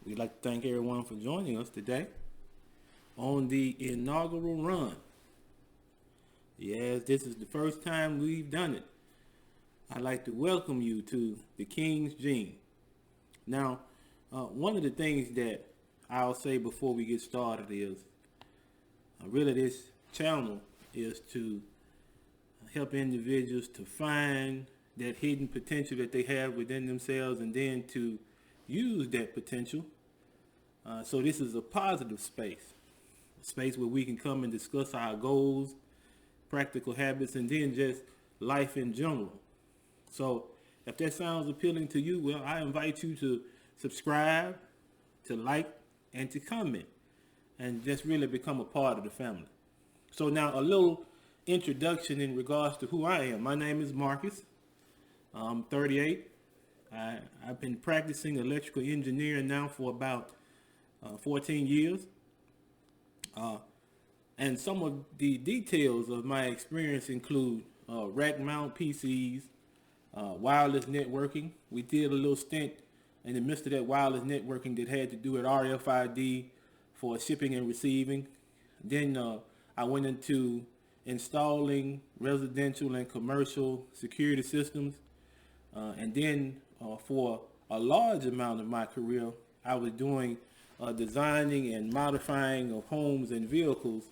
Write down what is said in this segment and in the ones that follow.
We'd like to thank everyone for joining us today on the inaugural run. Yes, this is the first time we've done it. I'd like to welcome you to the King's Gene. Now, one of the things that I'll say before we get started is really this channel is to help individuals to find that hidden potential that they have within themselves and then to use that potential. So this is a positive space, a space where we can come and discuss our goals, practical habits, and then just life in general. So if that sounds appealing to you, well, I invite you to subscribe, to like, and to comment, and just really become a part of the family. So now a little introduction in regards to who I am. My name is Marcus. I'm 38. I've been practicing electrical engineering now for about 14 years. And some of the details of my experience include rack mount PCs, wireless networking. We did a little stint in the midst of that wireless networking that had to do with RFID for shipping and receiving. Then I went into installing residential and commercial security systems. And then for a large amount of my career, I was doing designing and modifying of homes and vehicles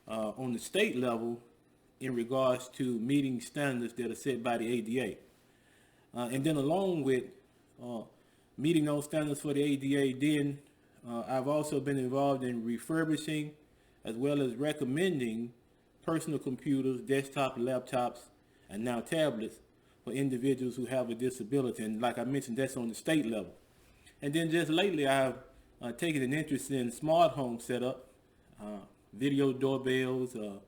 on the state level in regards to meeting standards that are set by the ADA. And then along with meeting those standards for the ADA, then I've also been involved in refurbishing as well as recommending personal computers, desktop laptops, and now tablets for individuals who have a disability. And like I mentioned, that's on the state level. And then just lately, I've taken an interest in smart home setup, video doorbells, the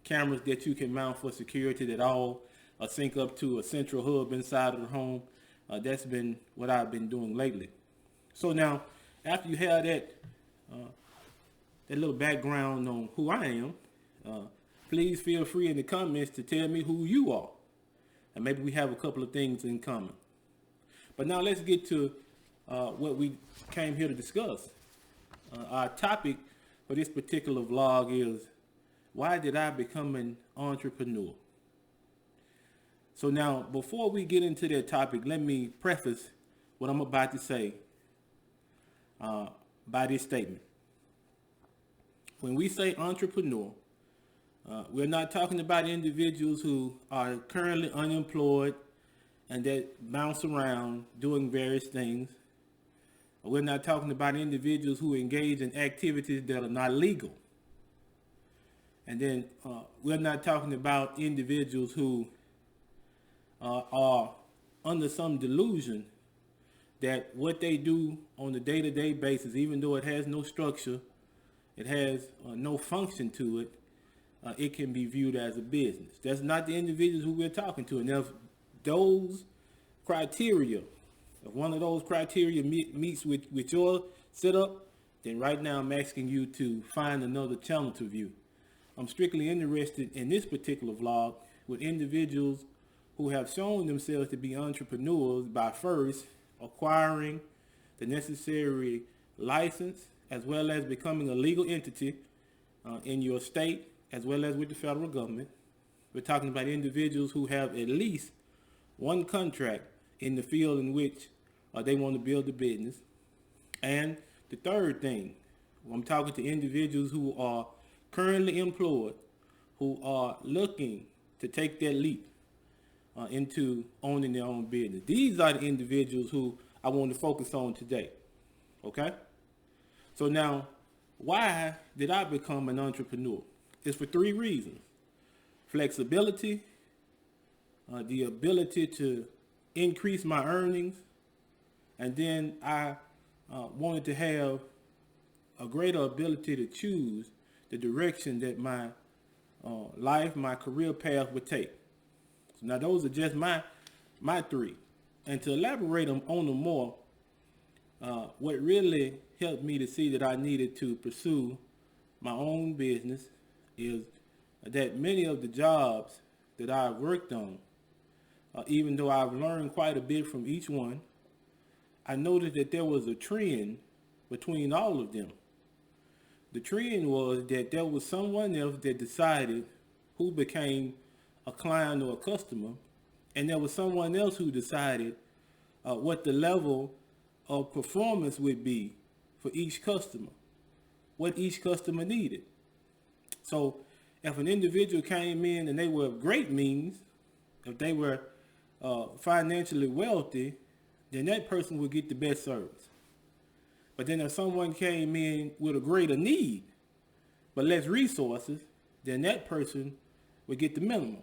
cameras that you can mount for security that all sync up to a central hub inside of the home. That's been what I've been doing lately. So now, after you have that little background on who I am, please feel free in the comments to tell me who you are. And maybe we have a couple of things in common. But now let's get to what we came here to discuss. Our topic for this particular vlog is, why did I become an entrepreneur? So now, before we get into that topic, let me preface what I'm about to say by this statement. When we say entrepreneur, we're not talking about individuals who are currently unemployed and that bounce around doing various things. We're not talking about individuals who engage in activities that are not legal. And then we're not talking about individuals who are under some delusion that what they do on a day-to-day basis, even though it has no structure, it has no function to it, it can be viewed as a business. That's not the individuals who we're talking to. And if those criteria, if one of those criteria meets with your setup, then right now I'm asking you to find another channel to view. I'm strictly interested in this particular vlog with individuals who have shown themselves to be entrepreneurs by first acquiring the necessary license as well as becoming a legal entity in your state as well as with the federal government. We're talking about individuals who have at least one contract in the field in which they want to build a business. And the third thing, I'm talking to individuals who are currently employed, who are looking to take that leap into owning their own business. These are the individuals who I want to focus on today. Okay? So now, why did I become an entrepreneur? It's for three reasons: flexibility, the ability to increase my earnings, and then I wanted to have a greater ability to choose the direction that my life, my career path would take. So now those are just my three. And to elaborate on them more, what really helped me to see that I needed to pursue my own business is that many of the jobs that I've worked on, even though I've learned quite a bit from each one, I noticed that there was a trend between all of them. The trend was that there was someone else that decided who became a client or a customer, and there was someone else who decided what the level of performance would be for each customer, what each customer needed. So if an individual came in and they were of great means, if they were financially wealthy, then that person would get the best service. But then if someone came in with a greater need, but less resources, then that person would get the minimum.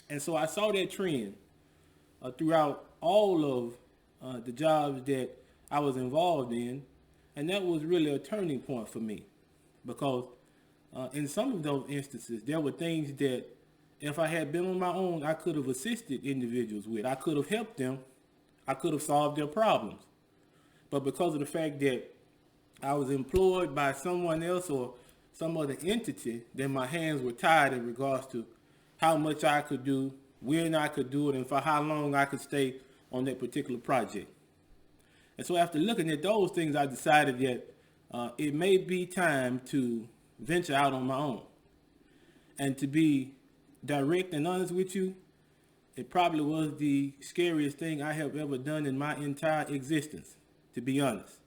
And so I saw that trend throughout all of the jobs that I was involved in. And that was really a turning point for me, because in some of those instances, there were things that if I had been on my own, I could have assisted individuals with. I could have helped them. I could have solved their problems. But because of the fact that I was employed by someone else or some other entity, then my hands were tied in regards to how much I could do, when I could do it, and for how long I could stay on that particular project. And so after looking at those things, I decided that it may be time to venture out on my own. And to be direct and honest with you, it probably was the scariest thing I have ever done in my entire existence, to be honest.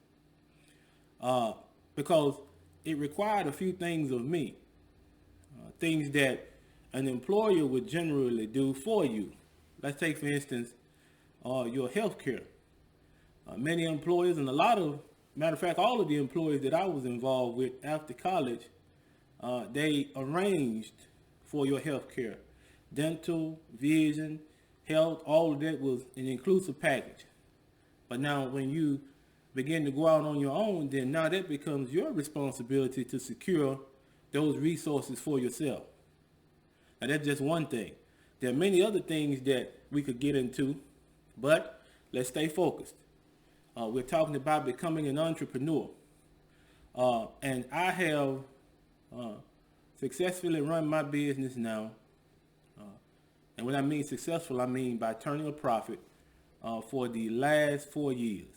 Because it required a few things of me. Things that an employer would generally do for you. Let's take, for instance, your health care. Many employers, and matter of fact, all of the employees that I was involved with after college, they arranged for your health care. Dental, vision, health, all of that was an inclusive package. But now when you begin to go out on your own, then now that becomes your responsibility to secure those resources for yourself. Now that's just one thing. There are many other things that we could get into, but let's stay focused. We're talking about becoming an entrepreneur. And I have successfully run my business now. And when I mean successful, I mean by turning a profit for the last 4 years.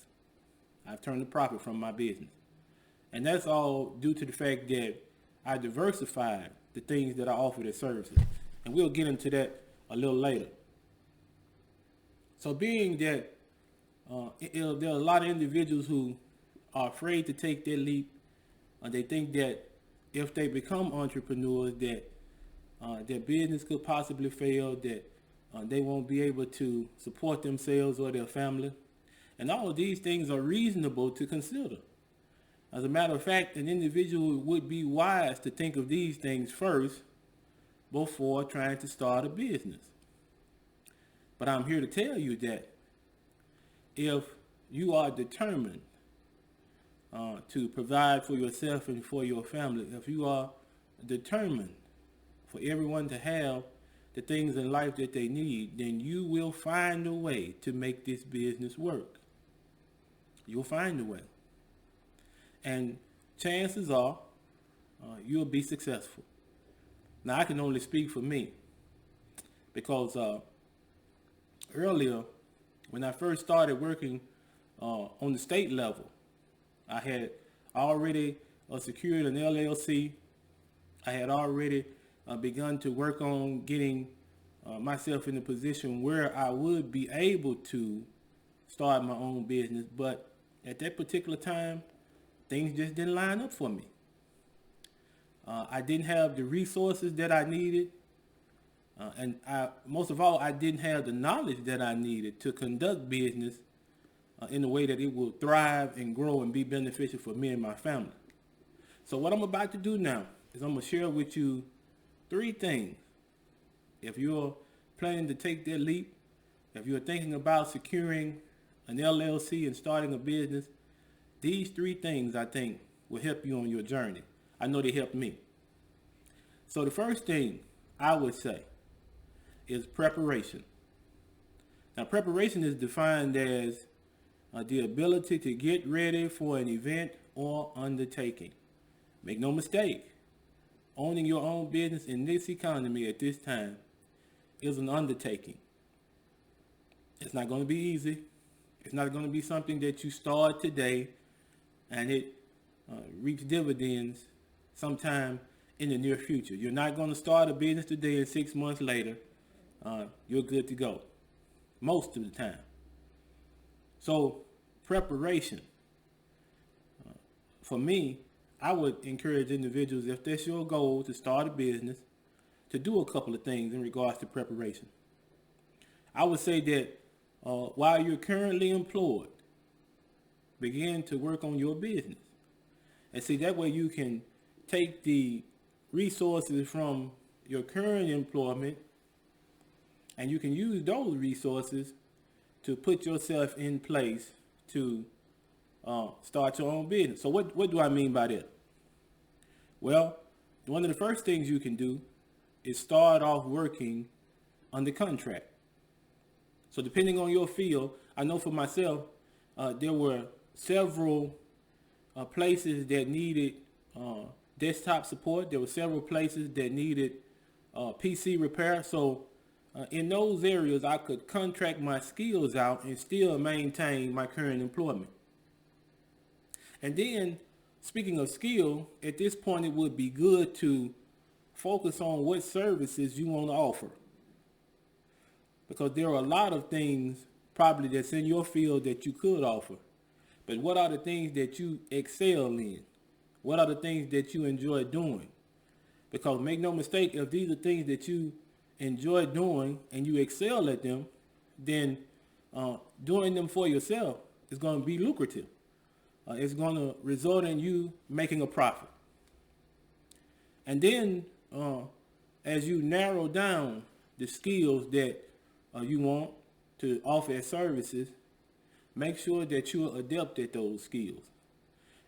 I've turned a profit from my business. And that's all due to the fact that I diversified the things that I offered as services. And we'll get into that a little later. So being that there are a lot of individuals who are afraid to take that leap. They think that if they become entrepreneurs, that their business could possibly fail, that they won't be able to support themselves or their family. And all of these things are reasonable to consider. As a matter of fact, an individual would be wise to think of these things first before trying to start a business. But I'm here to tell you that if you are determined to provide for yourself and for your family, if you are determined for everyone to have the things in life that they need, then you will find a way to make this business work. You'll find a way. And chances are you'll be successful. Now, I can only speak for me, because earlier, when I first started working on the state level, I had already secured an LLC. I had already begun to work on getting myself in a position where I would be able to start my own business. But at that particular time, things just didn't line up for me. I didn't have the resources that I needed. And most of all, I didn't have the knowledge that I needed to conduct business in a way that it will thrive and grow and be beneficial for me and my family. So what I'm about to do now is I'm going to share with you 3 things. If you're planning to take that leap, if you're thinking about securing an LLC and starting a business, these 3 things I think will help you on your journey. I know they helped me. So the first thing I would say is preparation. Now, preparation is defined as the ability to get ready for an event or undertaking. Make no mistake, owning your own business in this economy at this time is an undertaking. It's not going to be easy. It's not going to be something that you start today and it reaps dividends sometime in the near future. You're not going to start a business today and 6 months later, you're good to go most of the time. So preparation. For me, I would encourage individuals, if that's your goal to start a business, to do a couple of things in regards to preparation. I would say that while you're currently employed, begin to work on your business. And see, that way you can take the resources from your current employment and you can use those resources to put yourself in place to start your own business. So what do I mean by that? Well, one of the first things you can do is start off working under contract. So depending on your field, I know for myself, there were several places that needed desktop support. There were several places that needed PC repair. So in those areas, I could contract my skills out and still maintain my current employment. And then, speaking of skill, at this point, it would be good to focus on what services you want to offer. Because there are a lot of things probably that's in your field that you could offer. But what are the things that you excel in? What are the things that you enjoy doing? Because make no mistake, if these are things that you enjoy doing and you excel at them, then doing them for yourself is going to be lucrative. It's going to result in you making a profit. And then as you narrow down the skills that you want to offer as services, make sure that you're adept at those skills.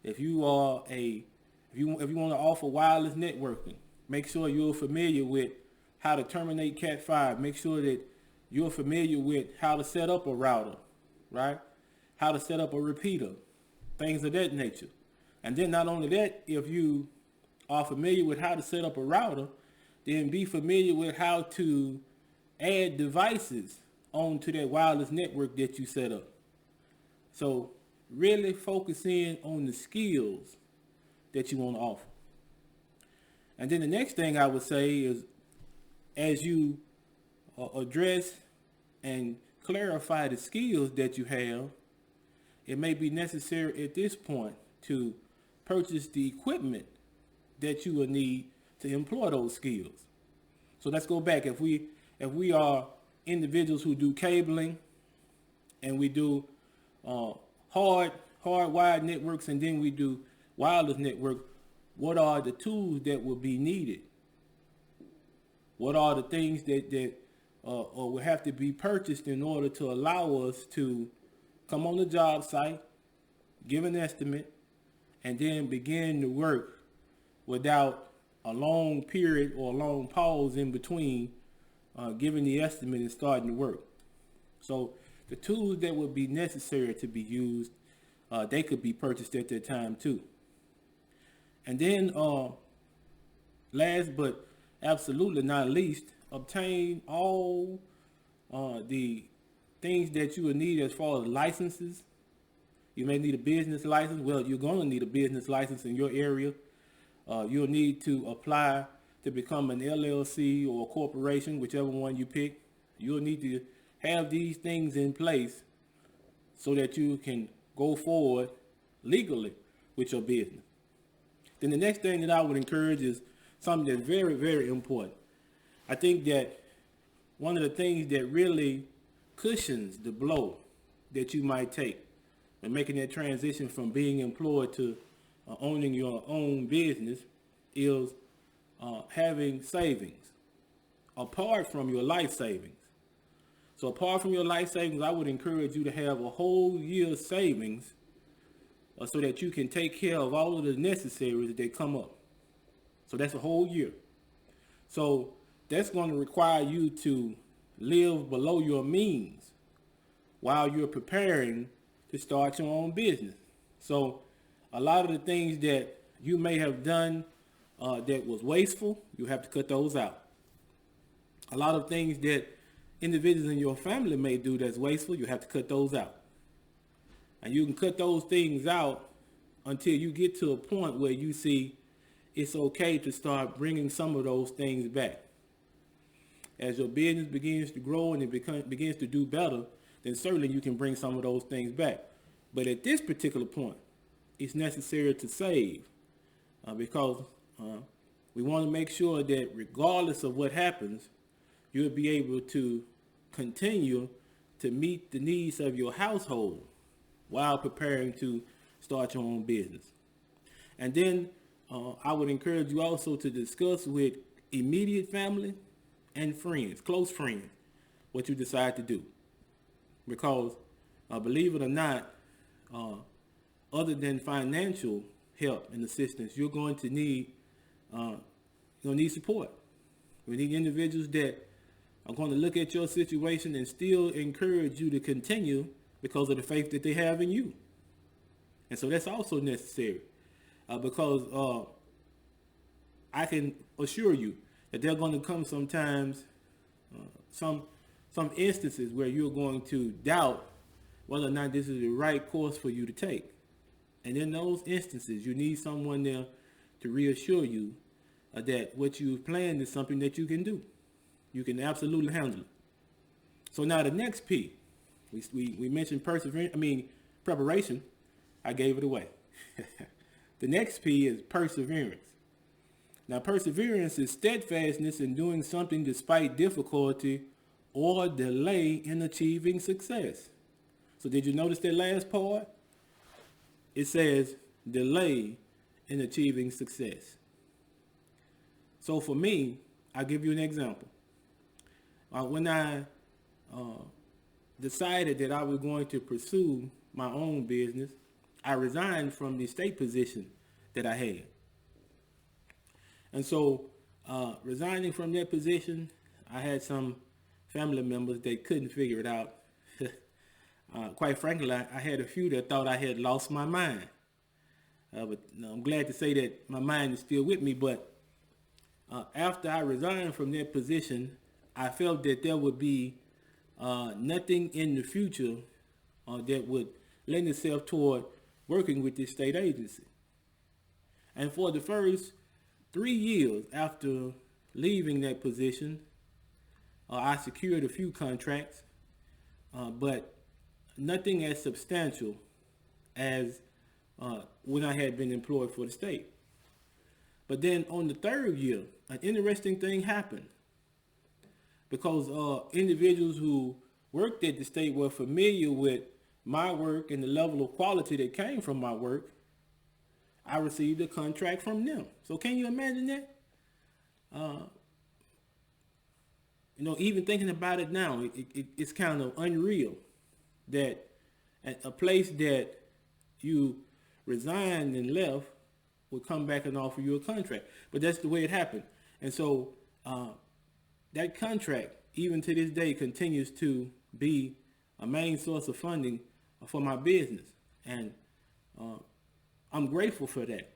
If you want to offer wireless networking, make sure you're familiar with how to terminate Cat 5. Make sure that you're familiar with how to set up a router, right? How to set up a repeater, things of that nature. And then not only that, if you are familiar with how to set up a router, then be familiar with how to add devices onto that wireless network that you set up. So really focus in on the skills that you want to offer. And then the next thing I would say is, as you address and clarify the skills that you have, it may be necessary at this point to purchase the equipment that you will need to employ those skills. So let's go back. If we are individuals who do cabling and we do hardwired networks and then we do wireless network, what are the tools that will be needed? What are the things that will have to be purchased in order to allow us to come on the job site, give an estimate, and then begin to work without a long period or a long pause in between giving the estimate and starting to work. So the tools that would be necessary to be used, they could be purchased at that time too. And then last but absolutely not least, obtain all the things that you will need as far as licenses. You may need a business license. Well, you're going to need a business license in your area. You'll need to apply to become an LLC or a corporation, whichever one you pick. You'll need to have these things in place so that you can go forward legally with your business. Then the next thing that I would encourage is something that's very, very important. I think that one of the things that really cushions the blow that you might take when making that transition from being employed to owning your own business is having savings apart from your life savings. So apart from your life savings, I would encourage you to have a whole year's savings so that you can take care of all of the necessaries that come up. So that's a whole year. So that's going to require you to live below your means while you're preparing to start your own business. So a lot of the things that you may have done that was wasteful, you have to cut those out. A lot of things that individuals in your family may do that's wasteful, you have to cut those out. And you can cut those things out until you get to a point where you see it's okay to start bringing some of those things back. As your business begins to grow and it begins to do better, then certainly you can bring some of those things back. But at this particular point, it's necessary to save because we want to make sure that regardless of what happens, you'll be able to continue to meet the needs of your household while preparing to start your own business. And then I would encourage you also to discuss with immediate family and friends, close friends, what you decide to do. Because believe it or not, other than financial help and assistance, you're going to need support. We need individuals that are going to look at your situation and still encourage you to continue because of the faith that they have in you. And so that's also necessary because I can assure you that there are going to come sometimes some instances where you're going to doubt whether or not this is the right course for you to take. And in those instances, you need someone there to reassure you that what you've planned is something that you can do. You can absolutely handle it. So now the next P, we mentioned preparation. I gave it away. The next P is perseverance. Now, perseverance is steadfastness in doing something despite difficulty or delay in achieving success. So did you notice that last part? It says delay in achieving success. So for me, I'll give you an example. When I decided that I was going to pursue my own business, I resigned from the state position that I had. And so resigning from that position, I had some family members that couldn't figure it out. Quite frankly, I had a few that thought I had lost my mind. But I'm glad to say that my mind is still with me. But after I resigned from that position, I felt that there would be nothing in the future that would lend itself toward working with this state agency. And for the first 3 years after leaving that position, I secured a few contracts, but nothing as substantial as when I had been employed for the state. But then on the third year, an interesting thing happened because individuals who worked at the state were familiar with my work and the level of quality that came from my work. I received a contract from them. So can you imagine that? Even thinking about it now, it's kind of unreal that at a place that you resigned and left would come back and offer you a contract. But that's the way it happened. And so that contract, even to this day, continues to be a main source of funding for my business. And I'm grateful for that.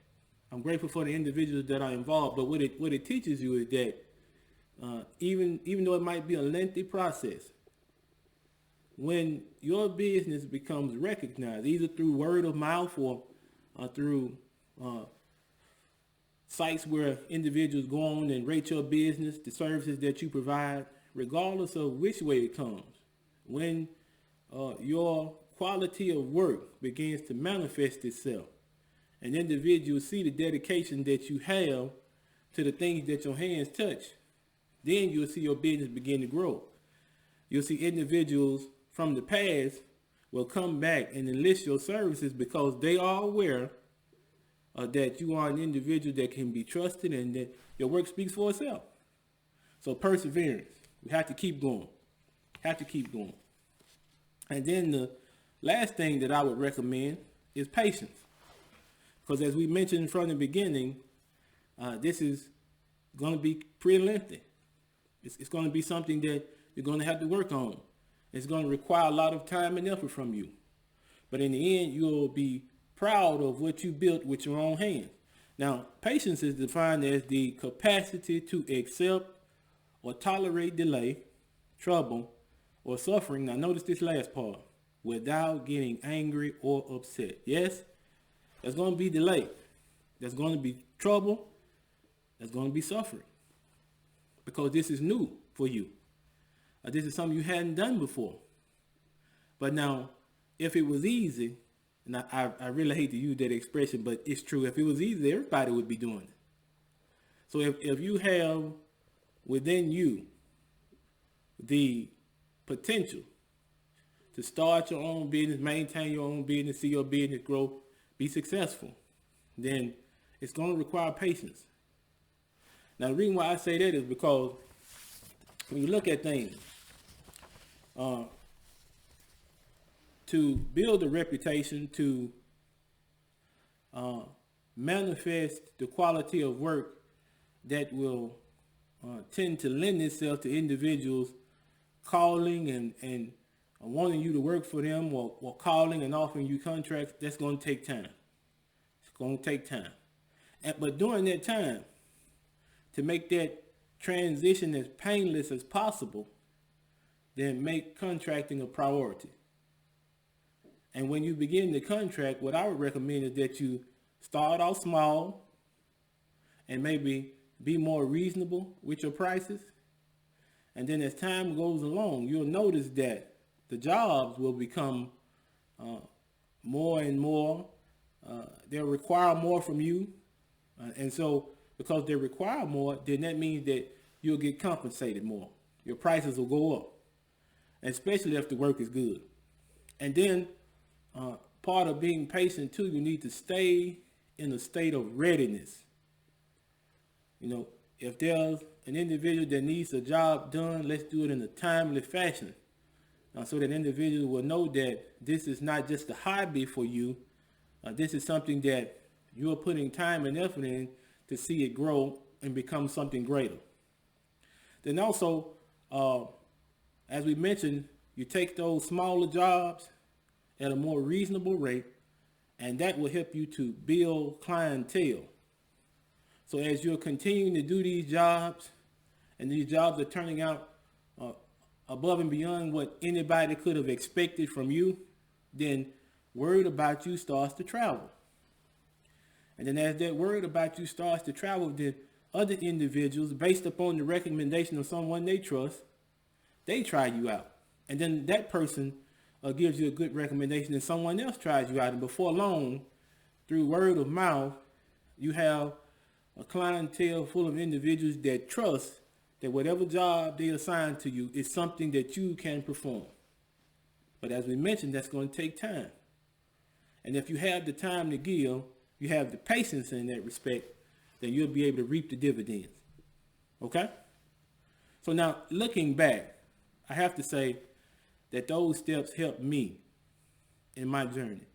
I'm grateful for the individuals that are involved. But what it teaches you is that even though it might be a lengthy process, when your business becomes recognized, either through word of mouth or through sites where individuals go on and rate your business, the services that you provide, regardless of which way it comes, when your quality of work begins to manifest itself, and individuals see the dedication that you have to the things that your hands touch, then you'll see your business begin to grow. You'll see individuals from the past will come back and enlist your services because they are aware that you are an individual that can be trusted and that your work speaks for itself. So perseverance. We have to keep going. And then the last thing that I would recommend is patience. Because as we mentioned from the beginning, this is going to be pretty lengthy. It's going to be something that you're going to have to work on. It's going to require a lot of time and effort from you. But in the end, you'll be proud of what you built with your own hands. Now, patience is defined as the capacity to accept or tolerate delay, trouble, or suffering. Now, notice this last part without getting angry or upset. Yes, there's going to be delay. There's going to be trouble. There's going to be suffering because this is new for you. This is something you hadn't done before. But now, if it was easy, and I really hate to use that expression, but it's true. If it was easy, everybody would be doing it. So if you have within you the potential to start your own business, maintain your own business, see your business grow, be successful, then it's going to require patience. Now, the reason why I say that is because when you look at things, to build a reputation, to manifest the quality of work that will tend to lend itself to individuals calling and wanting you to work for them, or calling and offering you contracts, that's going to take time. It's going to take time. But during that time, to make that transition as painless as possible, then make contracting a priority. And when you begin the contract, what I would recommend is that you start off small and maybe be more reasonable with your prices. And then as time goes along, you'll notice that the jobs will become more and more, they'll require more from you. And so because they require more, then that means that you'll get compensated more. Your prices will go up, especially if the work is good. And then part of being patient too, you need to stay in a state of readiness. You know, if there's an individual that needs a job done, let's do it in a timely fashion. So that individual will know that this is not just a hobby for you. This is something that you're putting time and effort in to see it grow and become something greater. Then also, as we mentioned, you take those smaller jobs at a more reasonable rate, and that will help you to build clientele. So as you're continuing to do these jobs, and these jobs are turning out above and beyond what anybody could have expected from you, then word about you starts to travel. And then as that word about you starts to travel, then other individuals, based upon the recommendation of someone they trust, they try you out. And then that person gives you a good recommendation and someone else tries you out. And before long, through word of mouth, you have a clientele full of individuals that trust that whatever job they assign to you is something that you can perform. But as we mentioned, that's going to take time. And if you have the time to give, you have the patience in that respect, then you'll be able to reap the dividends. Okay? So now, looking back, I have to say that those steps helped me in my journey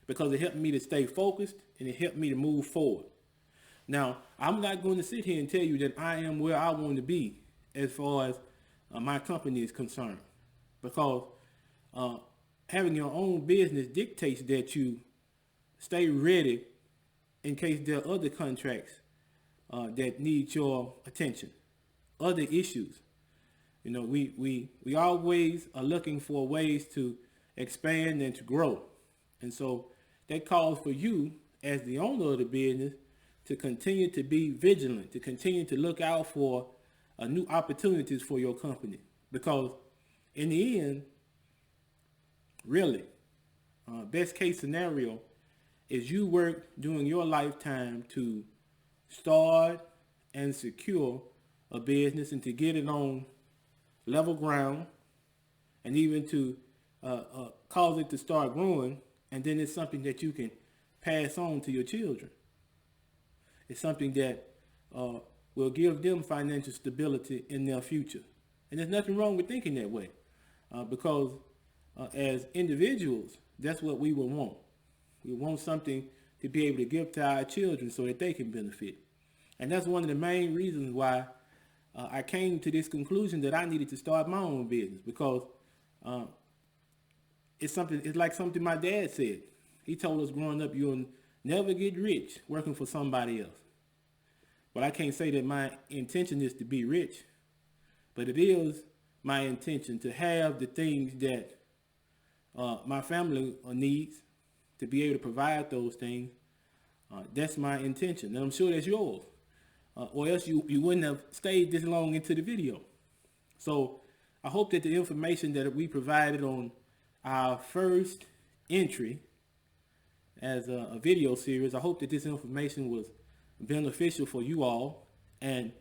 because it helped me to stay focused and it helped me to move forward. Now, I'm not going to sit here and tell you that I am where I want to be as far as my company is concerned, because having your own business dictates that you stay ready in case there are other contracts that need your attention, other issues. You know, we always are looking for ways to expand and to grow. And so that calls for you as the owner of the business to continue to be vigilant, to continue to look out for new opportunities for your company. Because in the end, really, best case scenario is you work during your lifetime to start and secure a business and to get it on level ground and even to cause it to start growing, and then it's something that you can pass on to your children. It's something that will give them financial stability in their future. And there's nothing wrong with thinking that way because as individuals, that's what we will want. We want something to be able to give to our children so that they can benefit. And that's one of the main reasons why I came to this conclusion that I needed to start my own business, because it's like something my dad said. He told us growing up, you'll never get rich working for somebody else. But I can't say that my intention is to be rich, but it is my intention to have the things that my family needs to be able to provide those things. That's my intention, and I'm sure that's yours. Or else you wouldn't have stayed this long into the video. So I hope that the information that we provided on our first entry as a video series, I hope that this information was beneficial for you all. And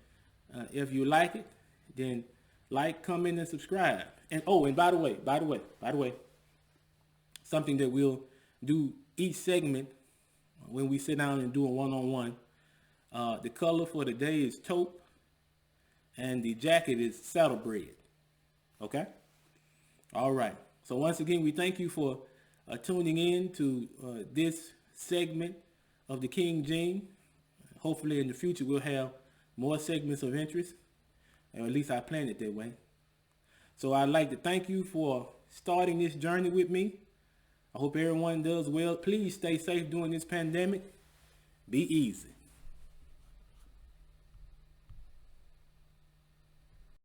if you like it, then like, comment, and subscribe. And oh, and by the way, something that we'll do each segment when we sit down and do a one-on-one. The color for the day is taupe, and the jacket is saddlebred. Okay? All right. So once again, we thank you for tuning in to this segment of the King Gene. Hopefully in the future we'll have more segments of interest, or at least I plan it that way. So I'd like to thank you for starting this journey with me. I hope everyone does well. Please stay safe during this pandemic. Be easy.